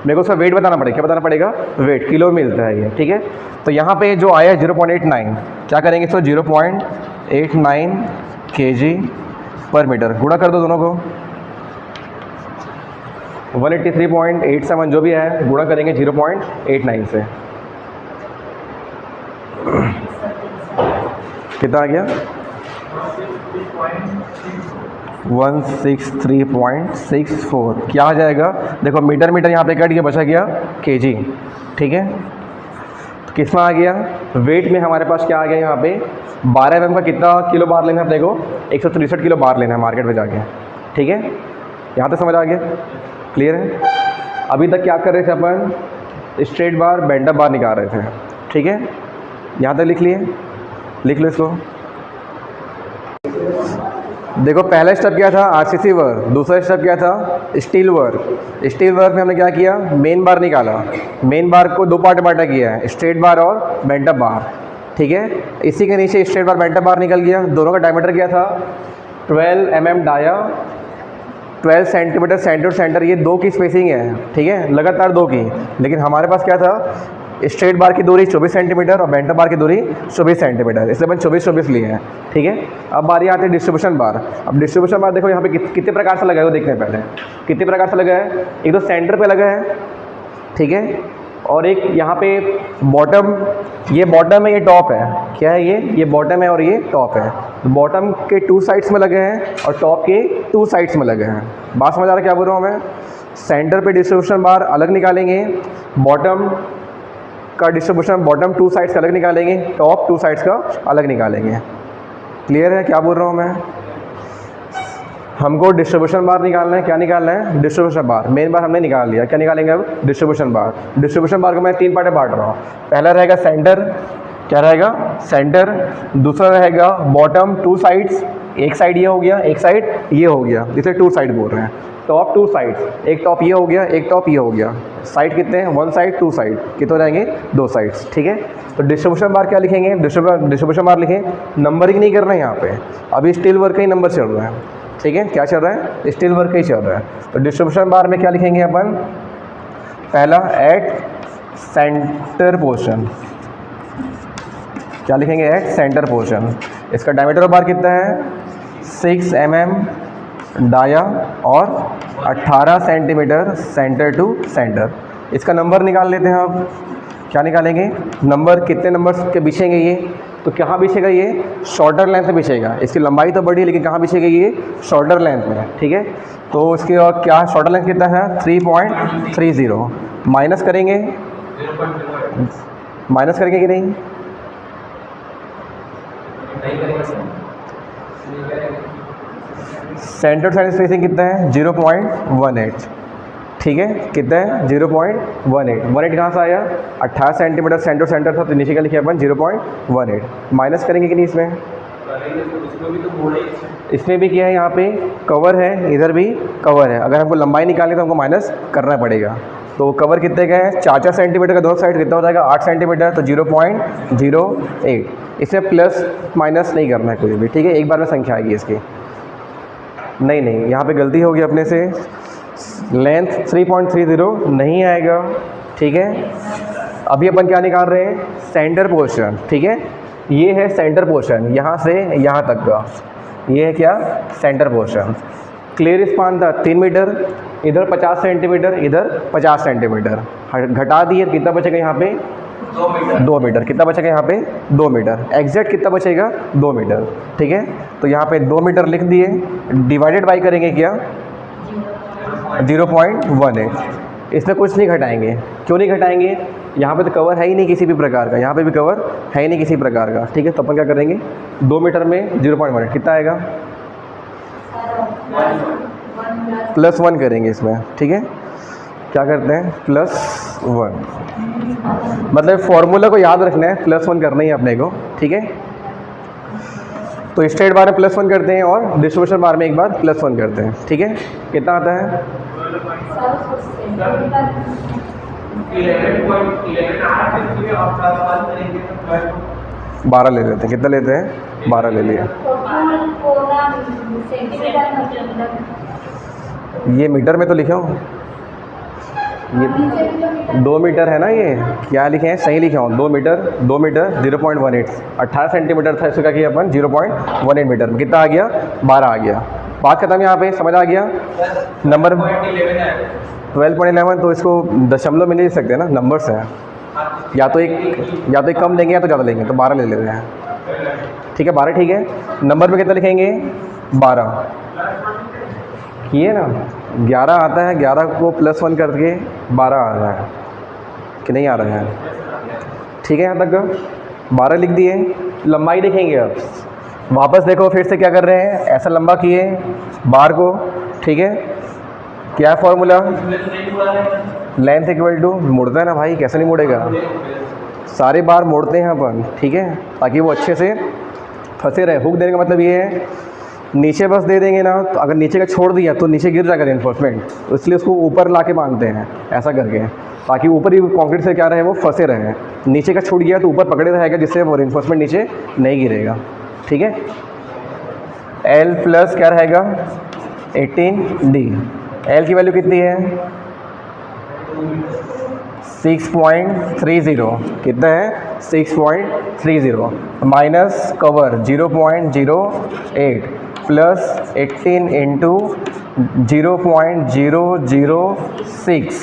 मेरे को उसका वेट बताना पड़ेगा। क्या बताना पड़ेगा, वेट, किलो में मिलता है ये, ठीक है। तो यहाँ पे जो आया है 0.89, क्या करेंगे इसको 0.89 kg/मीटर, गुणा कर दो दोनों को, 183.87 जो भी है, गुणा करेंगे 0.89 से, कितना आ गया 163.64। क्या आ जाएगा, देखो मीटर मीटर यहाँ पे कट गया, बचा गया kg, ठीक है। तो किस में आ गया, वेट में हमारे पास क्या आ गया, यहाँ पे 12 mm का कितना किलो बार लेना है अपने को, 163 किलो बार लेना है मार्केट में जाके, ठीक है। यहाँ तक समझ आ गया, क्लियर है। अभी तक क्या कर रहे थे अपन, स्ट्रेट बार बेंड अप बार निकाल रहे थे, ठीक है। यहाँ तक लिख लिए, लिख लो इसको। देखो पहला स्टेप क्या था, आरसीसी वर्क, दूसरा स्टेप क्या था, स्टील वर्क। स्टील वर्क में हमने क्या किया, मेन बार निकाला, मेन बार को दो पार्ट में बांटा किया है, स्ट्रेट बार और बेंट अप बार, ठीक है। इसी के नीचे straight bar bent up bar निकल गया। दोनों का डायमीटर क्या था, 12 mm dia, 12 centimetre centre to centre, ये दो की स्पेसिंग है, ठीक है, लगातार दो की। लेकिन हमारे पास क्या था, स्ट्रेट बार की दूरी 24 सेंटीमीटर और बेंट अप बार की दूरी 24 सेंटीमीटर, इसलिए अपन 24-24 लिए हैं, ठीक है। अब बारी आती है डिस्ट्रीब्यूशन बार। अब डिस्ट्रीब्यूशन बार देखो यहाँ पे कितने प्रकार से लगा है वो देखते हैं पहले, कितने प्रकार से लगा है। एक तो सेंटर पे लगा है, ठीक है, और एक यहाँ पे बॉटम, ये बॉटम है, ये टॉप है, क्या है ये बॉटम है और ये टॉप है। तो बॉटम के 2 साइड्स में लगे हैं और टॉप के 2 साइड्स में लगे हैं। बात समझ आ रहा है क्या बोल रहा हूँ मैं? सेंटर पे डिस्ट्रीब्यूशन बार अलग निकालेंगे, बॉटम का डिस्ट्रीब्यूशन बॉटम 2 साइड्स का अलग निकालेंगे, टॉप 2 साइड्स का अलग निकालेंगे। क्लियर है क्या बोल रहा हूँ मैं? हमको डिस्ट्रीब्यूशन बार निकालना है। क्या निकालना है? डिस्ट्रीब्यूशन बार। मेन बार हमने निकाल लिया, क्या निकालेंगे अब? डिस्ट्रीब्यूशन बार। डिस्ट्रीब्यूशन बार को मैं 3 पार्ट में बांट रहा हूँ। पहला रहेगा सेंटर, क्या रहेगा? सेंटर। दूसरा रहेगा बॉटम 2 साइड्स, एक साइड ये हो गया, एक साइड ये हो गया, इसे 2 साइड बोल रहे हैं। टॉप 2 साइड्स, एक टॉप ये हो गया, एक टॉप ये हो गया। साइड कितने हैं? 1 साइड 2 साइड, कितने हो जाएंगे? 2 साइड्स। ठीक है, तो डिस्ट्रीब्यूशन बार क्या लिखेंगे? डिस्ट्रीब्यूशन बार लिखें, नंबरिंग नहीं करना है यहाँ पे, अभी स्टील वर्क का ही नंबर चल रहा है। ठीक है, क्या चल रहा है? स्टील वर्क का ही चल रहा है। तो डिस्ट्रीब्यूशन बार में क्या लिखेंगे अपन? पहला एट सेंटर पोर्शन, क्या लिखेंगे? At centre portion. इसका डायमीटर ऑफ बार कितना है? 6 mm डाया और 18 सेंटीमीटर सेंटर टू सेंटर। इसका नंबर निकाल लेते हैं अब। क्या निकालेंगे? नंबर कितने नंबर्स के बिछेंगे ये? तो कहाँ बिछेगा ये? शॉर्टर लेंथ में बिछेगा। इसकी लंबाई तो बड़ी है लेकिन कहाँ बिछेगा ये? शॉर्टर लेंथ में। ठीक है, तो इसके और क्या शॉर्टर लेंथ कितना है? 3.30। माइनस करेंगे, माइनस करेंगे कि नहीं? सेंटर साइड स्पेसिंग कितना है? 0.18। ठीक है, कितना है? 0.18। 18 कहाँ से आया? 18 सेंटीमीटर सेंटर था, तो नीचे का लिखे अपन 0.18। माइनस करेंगे कि नहीं इसमें? इसमें भी क्या है? यहाँ पे कवर है, इधर भी कवर है। अगर हमको लंबाई निकालनी तो हमको माइनस करना पड़ेगा। तो कवर कितने का है? 4 सेंटीमीटर का, दोनों साइड कितना हो जाएगा? 8 सेंटीमीटर, तो 0.08। इसमें प्लस माइनस नहीं करना है कोई भी। ठीक है, एक बार में संख्या आएगी इसकी। नहीं, यहाँ पे गलती होगी अपने से, लेंथ 3.30 नहीं आएगा। ठीक है, अभी अपन क्या निकाल रहे हैं? Centre portion. ठीक है, ये है सेंटर पोर्शन, यहाँ से यहाँ तक का, ये है क्या? Centre portion. क्लियर स्पान था 3 मीटर, इधर 50 सेंटीमीटर, इधर 50 सेंटीमीटर, घटा दिए, कितना बचेगा यहाँ पे? 2 मीटर। कितना बचेगा यहाँ पे? 2 मीटर। एग्जैक्ट कितना बचेगा? 2 मीटर। ठीक है, तो यहाँ पे 2 मीटर लिख दिए, डिवाइडेड बाई करेंगे क्या? 0.18। इसमें कुछ नहीं घटाएंगे। क्यों नहीं घटाएंगे? यहाँ पे तो कवर है ही नहीं किसी भी प्रकार का, यहाँ पे भी कवर है ही नहीं किसी प्रकार का। ठीक है, तो अपन क्या करेंगे? 2 मीटर में 0.18 कितना आएगा? +1 करेंगे इसमें। ठीक है, क्या करते हैं? +1, मतलब फॉर्मूला को याद रखना है, +1 करना ही है अपने को। ठीक है, तो स्ट्रेट बार में +1 करते हैं और डिस्ट्रीब्यूशन बार में एक बार +1 करते हैं। ठीक है, कितना आता है? 12 ले लेते हैं। कितना लेते हैं? 12 ले लिया। ये मीटर में तो लिखे हो, ये 2 मीटर है ना, ये क्या लिखे हैं? सही लिखे हो, 2 मीटर 0.18। 18 सेंटीमीटर था, इसका किया अपन 0.18 मीटर में। कितना आ गया? 12 आ गया। बात खत्म। यहाँ पे समझ आ गया? नंबर 12.11, तो इसको दशमलव में नहीं लिख सकते ना, नंबर्स हैं। या तो एक कम लेंगे या तो ज़्यादा लेंगे, तो 12 ले लेते हैं। ठीक है, 12 ठीक है। नंबर में कितना लिखेंगे? 12 किए ना, 11 आता है, 11 को +1 करके 12 आ रहा है कि नहीं आ रहा है? ठीक है, यहाँ तक का 12 लिख दिए। लंबाई देखेंगे अब, वापस देखो फिर से क्या कर रहे हैं? ऐसा लंबा किए बार को। ठीक है, क्या है फॉर्मूला? लेंथ इक्वल टू, मुड़ता है ना भाई, कैसे नहीं मुड़ेगा? सारे बार मोड़ते हैं अपन। ठीक है, ताकि वो अच्छे से फंसे रहे। हुक देने का मतलब ये है, नीचे बस दे देंगे ना, तो अगर नीचे का छोड़ दिया तो नीचे गिर जाएगा रेनफोर्समेंट, तो इसलिए उसको ऊपर ला के बांधते हैं ऐसा करके, ताकि ऊपर ही कंक्रीट से क्या रहे, वो फंसे रहे। नीचे का छूट गया तो ऊपर पकड़े रहेगा, जिससे वो रेनफोर्समेंट नीचे नहीं गिरेगा। ठीक है, L प्लस क्या रहेगा? 18D। L की वैल्यू कितनी है? 6.30। कितना है? 6.30 माइनस कवर 0.08 प्लस 18 इंटू 0.006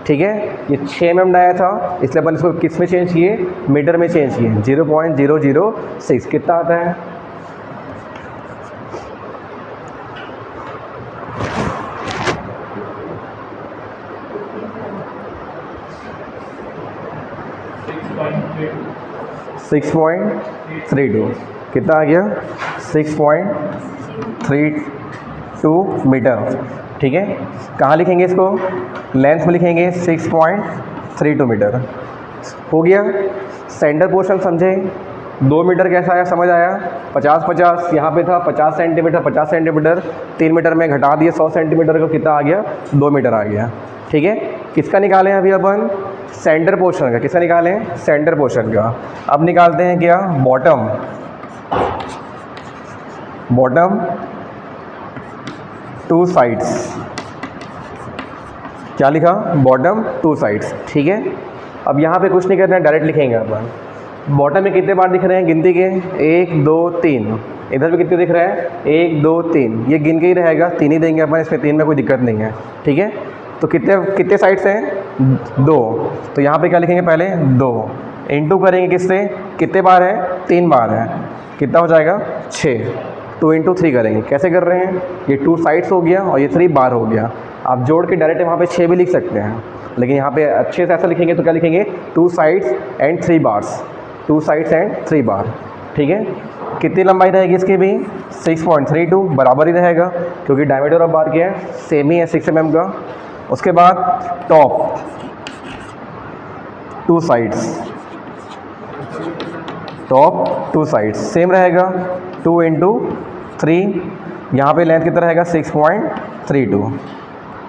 ठीक है। ये 6 mm डाया था, इसलिए अपन इसको किस में चेंज किए, मीटर में चेंज किए। 0.006 कितना आता है, 6.32 कितना आ गया, 6.32 मीटर। ठीक है, कहाँ लिखेंगे इसको, लेंथ में लिखेंगे 6.32 मीटर। हो गया। सेंटर पोर्शन समझे, 2 मीटर कैसा आया, समझ आया। 50-50 यहाँ पे था, 50 सेंटीमीटर 50 सेंटीमीटर, 3 मीटर में घटा दिए 100 सेंटीमीटर को, कितना आ गया, 2 मीटर आ गया। ठीक है, किसका निकालें अभी अपन, सेंटर पोर्शन का। किसका निकालें, सेंटर पोर्शन का। अब निकालते हैं क्या, बॉटम टू साइड्स। क्या लिखा, बॉटम टू साइड्स। ठीक है, अब यहाँ पे कुछ नहीं करना है, डायरेक्ट लिखेंगे अपन। बॉटम में कितने बार दिख रहे हैं, गिनती के 1 2 3, इधर भी कितने दिख रहा है, 1 2 3, ये गिन के ही रहेगा, 3 ही देंगे अपन, इसमें 3 में कोई दिक्कत नहीं है। ठीक है, तो कितने साइड्स हैं, 2, तो यहाँ पे क्या लिखेंगे, पहले 2 इंटू करेंगे किससे, कितने बार है, 3 बार है, कितना हो जाएगा, 6। 2 इंटू 3 करेंगे, कैसे कर रहे हैं, ये 2 साइड्स हो गया और ये 3 बार हो गया। आप जोड़ के डायरेक्ट वहाँ पे 6 भी लिख सकते हैं, लेकिन यहाँ पे अच्छे से ऐसा लिखेंगे तो क्या लिखेंगे, 2 sides and 3 bars, 2 sides and 3 बार। ठीक है, कितनी लंबाई रहेगी इसकी भी, 6.32, बराबर ही रहेगा क्योंकि डायमीटर ऑफ बार क्या है, सेम ही है 6 mm का। उसके बाद top 2 sides, top 2 sides same रहेगा, 2 इंटू 3, यहाँ पर लेंथ कितना रहेगा, 6.32।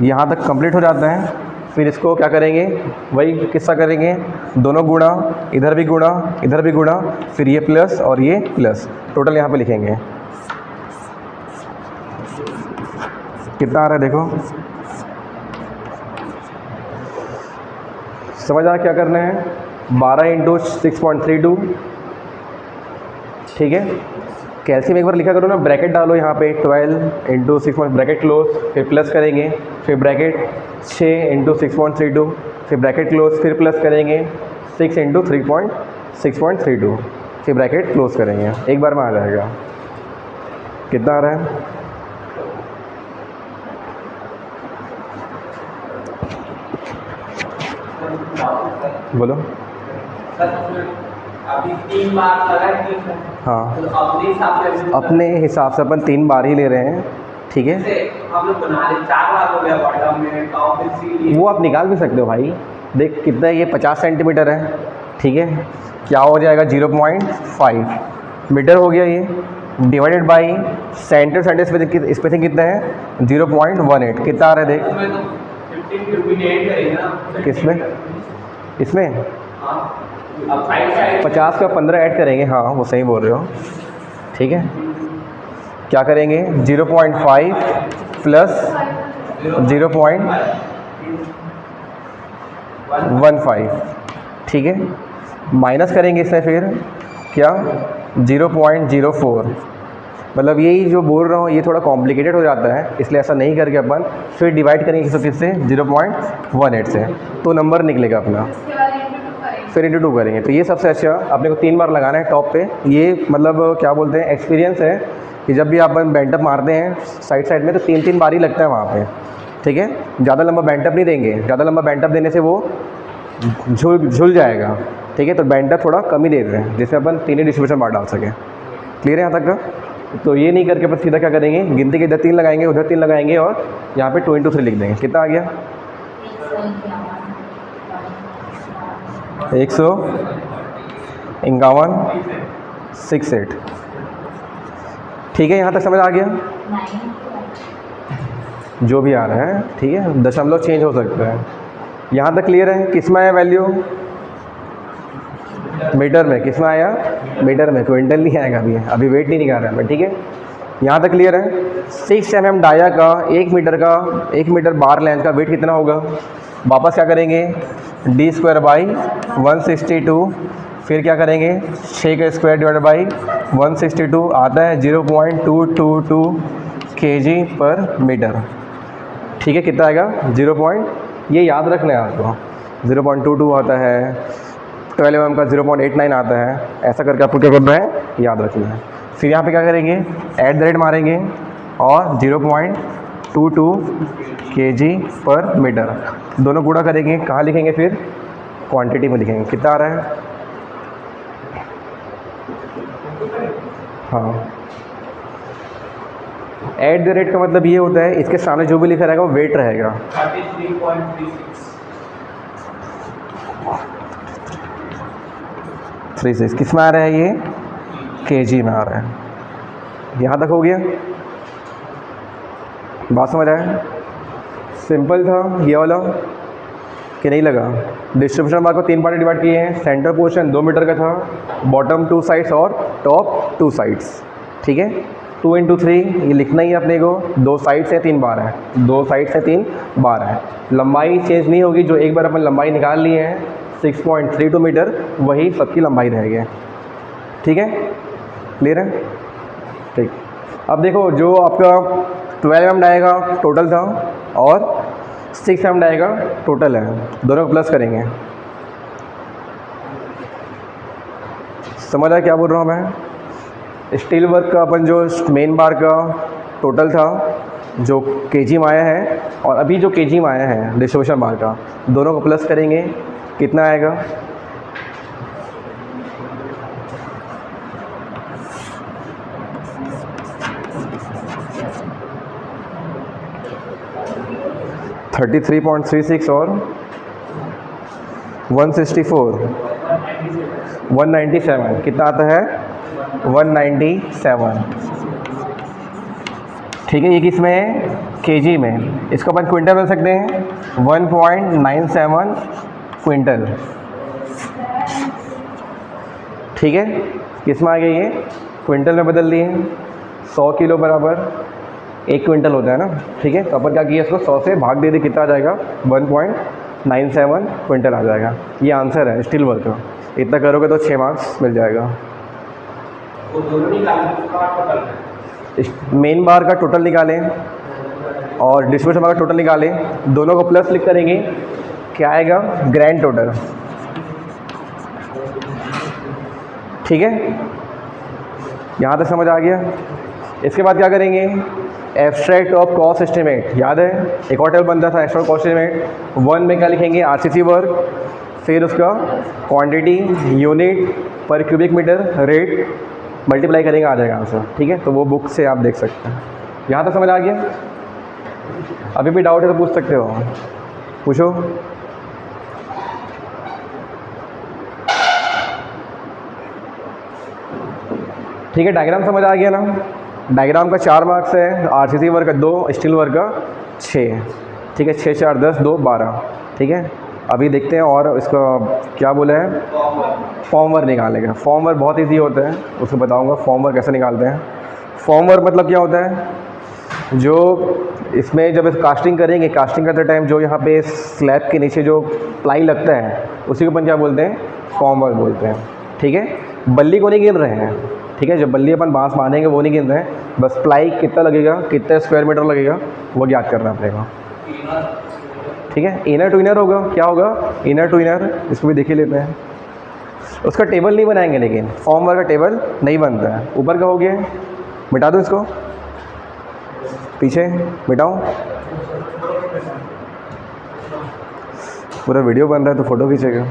यहाँ तक कंप्लीट हो जाता है। फिर इसको क्या करेंगे, वही किस्सा करेंगे, दोनों गुणा, इधर भी गुणा इधर भी गुणा, फिर ये प्लस और ये प्लस, टोटल यहाँ पे लिखेंगे। कितना आ रहा है देखो, समझ आ क्या करना है, 12 इंटू 6.32। ठीक है, कैल्शियम एक बार लिखा करो ना, ब्रैकेट डालो यहाँ पे, 12 इंटू 6, ब्रैकेट क्लोज, फिर प्लस करेंगे, फिर ब्रैकेट 6 इंटू 6.32, फिर ब्रैकेट क्लोज, फिर प्लस करेंगे 6 इंटू 6.32, फिर ब्रैकेट क्लोज करेंगे, एक बार में आ जाएगा। कितना आ रहा है, बोलो। अभी 3 बार लगा, हाँ, तो अपने हिसाब से अपन 3 बार ही ले रहे हैं। ठीक है, हम लोग बना रहे 4 बार हो गया बॉटम में, टॉप में, सीढ़ी वो आप निकाल भी सकते हो भाई। देख कितना है, ये 50 सेंटीमीटर है। ठीक है, क्या हो जाएगा, 0.5 मीटर हो गया ये, डिवाइडेड बाई सेंटर स्पेसिंग कितना है, 0.18, कितना आ रहा है देख, उसमें तो 15 ऐड करेंगे ना, किसमें, इसमें हाँ, अब साइड 50 का 15 ऐड करेंगे, हाँ वो सही बोल रहे हो। ठीक है, क्या करेंगे, 0.5 प्लस 0.15, ठीक है, माइनस करेंगे इसमें, फिर क्या, 0.04। मतलब यही जो बोल रहा हूँ ये थोड़ा कॉम्प्लिकेटेड हो जाता है, इसलिए ऐसा नहीं करके अपन फिर डिवाइड करेंगे किससे, 0.18 से, तो नंबर निकलेगा अपना, फिर इंटू 2 करेंगे। तो ये सबसे अच्छा, अपने को 3 बार लगाना है टॉप पे। ये मतलब क्या बोलते हैं, एक्सपीरियंस है कि जब भी आप बेंटअप मारते हैं साइड में तो 3-3 बार ही लगता है वहाँ पे। ठीक है, ज़्यादा लंबा बेंटअप नहीं देंगे, ज़्यादा लंबा बेंटअप देने से वो झुल जाएगा। ठीक है, तो बेंटअप थोड़ा कम ही दे रहे हैं, जिससे अपन 3 ही डिस्ट्रीब्यूशन बार डाल सकें। क्लियर है यहाँ तक का? तो ये नहीं करके अपन सीधा क्या करेंगे, गिनती के इधर 3 लगाएंगे, उधर 3 लगाएंगे और यहाँ पे 2 इंटू 3 लिख देंगे। कितना आ गया, 151.68। ठीक है, यहाँ तक समझ आ गया, जो भी आ रहा है। ठीक है, दशमलव चेंज हो सकता है। यहाँ तक क्लियर है? किस में आया वैल्यू, मीटर में। किस में आया, मीटर में, क्विंटल नहीं आएगा अभी वेट नहीं निकाल रहा है। ठीक है, यहाँ तक क्लियर है? 6 mm डाया का 1 मीटर बार लेंथ का वेट कितना होगा, वापस क्या करेंगे, d²/162, फिर क्या करेंगे, 6 का स्क्वायर डिवाइडेड बाई 162 आता है 0.222 kg/मीटर। ठीक है, कितना आएगा, ये याद रखना है आपको। 0.22 आता है, 12 mm का 0.89 आता है, ऐसा करके आपको क्या करना है, याद रखना है। फिर यहाँ पे क्या करेंगे, @ मारेंगे और 0.22 kg/मीटर दोनों गुणा करेंगे। कहाँ लिखेंगे फिर, क्वांटिटी में लिखेंगे, कितना आ रहा है। हाँ, @ का मतलब ये होता है इसके सामने जो भी लिखा रहेगा वो वेट रहेगा। 33.36 किस में आ रहा है ये, kg में आ रहा है। यहाँ तक हो गया, बात समझ आया, सिंपल था ये वाला कि नहीं लगा। डिस्ट्रीब्यूशन बार को 3 पार्ट डिवाइड किए हैं। सेंटर पोर्शन 2 मीटर का था, बॉटम 2 साइड्स और टॉप 2 साइड्स, ठीक है। 2 × 3 ये लिखना ही है अपने को, 2 साइड से 3 बार है, 2 साइड से 3 बार है। लंबाई चेंज नहीं होगी, जो एक बार अपन लंबाई निकाल ली है 6.32 मीटर, वही सबकी लंबाई रहेगी, ठीक है। क्लियर है, ठीक। अब देखो, जो आपका 12 mm डायगा टोटल था और 6 mm डायगा टोटल है, दोनों को प्लस करेंगे। समझ आया क्या बोल रहा हूँ मैं। स्टील वर्क का अपन जो मेन बार का टोटल था, जो kg में आया है, और अभी जो kg में आया है डिस्ट्रीब्यूशन बार का, दोनों को प्लस करेंगे, कितना आएगा, (33.36) और 164, 197, कितना आता है, 197, ठीक है। ये किस में है, kg में। इसको अपन क्विंटल बदल सकते हैं, 1.97 क्विंटल, ठीक है। किस में आ गया ये, क्विंटल में बदल दिए। 100 किलो बराबर 1 क्विंटल होता है ना, ठीक है। तो अपन क्या किया, इसको 100 से भाग दे दे, कितना आ जाएगा, 1.97 क्विंटल आ जाएगा। ये आंसर है स्टील वर्क का। इतना करोगे तो 6 मार्क्स मिल जाएगा। वो दोनों निकालना, उसका टोटल मेन बार का टोटल निकालें और डिस्ट्रीब्यूशन बार का टोटल निकालें, दोनों को प्लस क्लिक करेंगे, क्या आएगा, ग्रैंड टोटल, ठीक है। यहाँ तक समझ आ गया। इसके बाद क्या करेंगे, एब्स्ट्रैक्ट ऑफ कॉस्ट एस्टिमेट, याद है एक और टेबल बनता था एब्स्ट्रैक्ट कॉस्ट एस्टिमेट। 1 में क्या लिखेंगे, RCC वर्क, फिर उसका क्वांटिटी, यूनिट पर क्यूबिक मीटर, रेट, मल्टीप्लाई करेंगे, आ जाएगा आंसर, ठीक है। तो वो बुक से आप देख सकते हैं। यहाँ तक समझ आ गया। अभी भी डाउट है तो पूछ सकते हो, पूछो। ठीक है, डायग्राम समझ आ गया ना। डायग्राम का 4 मार्क्स है, RCC वर्क का 2, स्टील वर्क का 6, ठीक है। 6 4 10 2 12, ठीक है। अभी देखते हैं और इसका क्या बोला है, फॉर्म वर्क निकालेगा। फॉर्म वर्क बहुत इजी होता है, उसको बताऊंगा फॉर्म वर्क कैसे निकालते हैं। फॉर्म वर्क मतलब क्या होता है, जो इसमें जब इस कास्टिंग करेंगे, कास्टिंग करते टाइम जो यहाँ पे स्लैब के नीचे जो प्लाई लगता है, उसी को अपन क्या बोलते हैं, फॉर्म वर्क बोलते हैं, ठीक है। बल्ली को नहीं गिन रहे हैं, ठीक है। जब बल्ली अपन बांस बांधेंगे वो नहीं गिन रहे हैं, बस प्लाई कितना लगेगा, कितना स्क्वायर मीटर लगेगा, वो याद करना पड़ेगा, ठीक है। इनर टू इनर होगा, क्या होगा, इनर टू इनर, इसको भी देख ही लेते हैं। उसका टेबल नहीं बनाएंगे, लेकिन फॉर्म वर्क का टेबल नहीं बनता है। ऊपर का हो गया, मिटा दूँ इसको, पीछे मिटाऊँ, पूरा वीडियो बन रहा है तो फ़ोटो खींचेगा।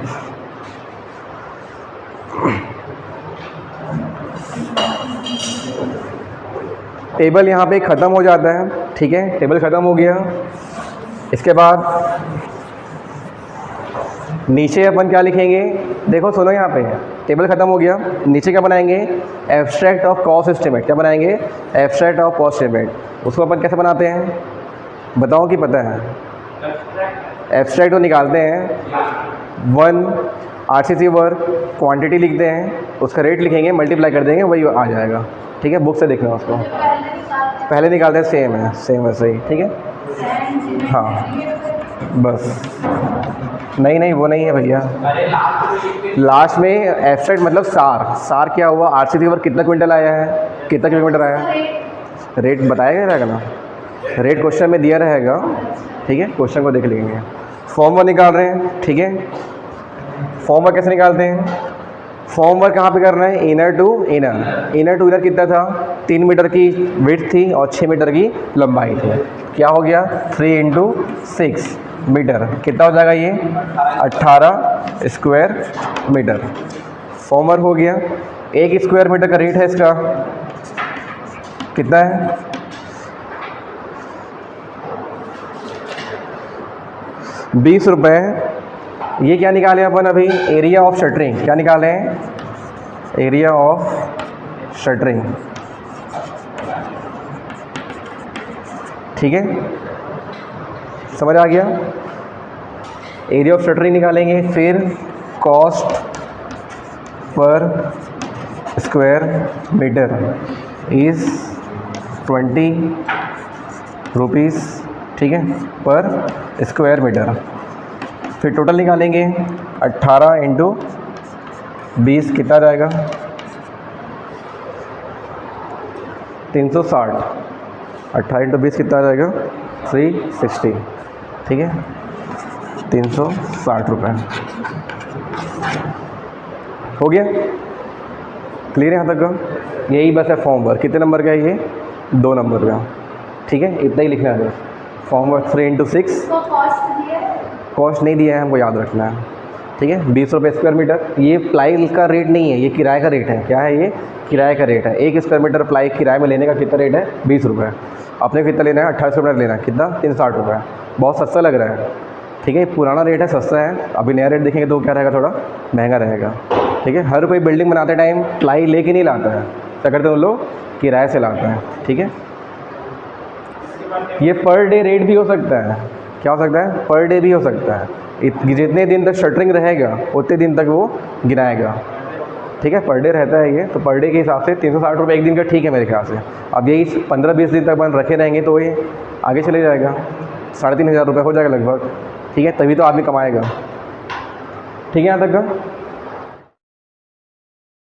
टेबल यहाँ पे ख़त्म हो जाता है, ठीक है। टेबल ख़त्म हो गया। इसके बाद नीचे अपन क्या लिखेंगे, देखो सुनो, यहाँ पे टेबल ख़त्म हो गया, नीचे क्या बनाएंगे, एब्स्ट्रैक्ट ऑफ कॉस्ट एस्टिमेट। क्या बनाएंगे, एब्स्ट्रैक्ट ऑफ कॉस्ट एस्टिमेट। उसको अपन कैसे बनाते हैं, बताओ कि पता है। एब्स्ट्रैक्ट तो निकालते हैं, 1 RCC वर्क, क्वांटिटी लिखते हैं, उसका रेट लिखेंगे, मल्टीप्लाई कर देंगे, वही आ जाएगा, ठीक है। बुक से देखना उसको, पहले निकालते हैं, सेम है, सेम वैसे ही, ठीक है। हाँ बस, नहीं वो नहीं है भैया। लास्ट में एब्स्ट्रैक्ट मतलब सार, सार क्या हुआ, RCC वर्क कितना क्विंटल आया है, कितना किलोमीटर आया है, रेट बताया गया रहेगा ना, रेट क्वेश्चन में दिया रहेगा, ठीक है। क्वेश्चन को देख लेंगे। फॉर्म वर्क निकाल रहे हैं, ठीक है। फॉर्म वर्क कैसे निकालते हैं? फॉर्म वर्क कहाँ पे करना है? Inner to inner. Inner to inner कितना था? 3 मीटर की विड्थ थी और 6 मीटर की लंबाई थी। क्या हो गया? 3 × 6 मीटर। कितना हो जाएगा ये? 18 स्क्वायर मीटर। फॉर्म वर्क हो गया। 1 स्क्वायर मीटर का रेट है इसका कितना है? ₹20। ये क्या निकाले अपन अभी? Area of shuttering. क्या निकाले हैं? एरिया ऑफ शटरिंग, ठीक है। समझ आ गया? एरिया ऑफ शटरिंग निकालेंगे। फिर cost per square metre is 20 rupees, ठीक है, पर स्क्वायर मीटर। फिर टोटल निकालेंगे। 18 × 20 कितना जाएगा? 360। 18 × 20 कितना जाएगा? 360, ठीक है, 360 रुपये। हो गया? क्लियर है यहाँ तक का? यही बस है फॉर्म वर्क। कितने नंबर का है ये? 2 नंबर का, ठीक है। इतना ही लिखना है फॉर्म वर्क। 3 × 6। कॉस्ट नहीं दिया है, हमको याद रखना है, ठीक है। 20 रुपये स्क्वायर मीटर। ये प्लाई का रेट नहीं है, ये किराए का रेट है। क्या है ये? किराए का रेट है। 1 स्क्वायर मीटर प्लाई किराए में लेने का कितना रेट है? 20 रुपये। अपने को कितना लेना है? 18 स्क्वायर मीटर लेना है। कितना? 360 रुपये। बहुत सस्ता लग रहा है, ठीक है। पुराना रेट है, सस्ता है। अभी नया रेट देखेंगे तो क्या रहेगा? थोड़ा महंगा रहेगा, ठीक है। हर कोई बिल्डिंग बनाते टाइम प्लाई लेके नहीं लाता है, क्या करते हैं उन लोग? किराए से लाते हैं, ठीक है। ये पर डे रेट भी हो सकता है। क्या हो सकता है? पर डे भी हो सकता है। जितने दिन तक शटरिंग रहेगा उतने दिन तक वो गिनाएगा, ठीक है। पर डे रहता है ये, तो पर डे के हिसाब से 360 रुपये एक दिन का, ठीक है मेरे ख्याल से। अब यही 15-20 दिन तक अपन रखे रहेंगे तो ये आगे चले जाएगा। 3,500 रुपये हो जाएगा लगभग, ठीक है। तभी तो आदमी कमाएगा, ठीक है। यहाँ तक का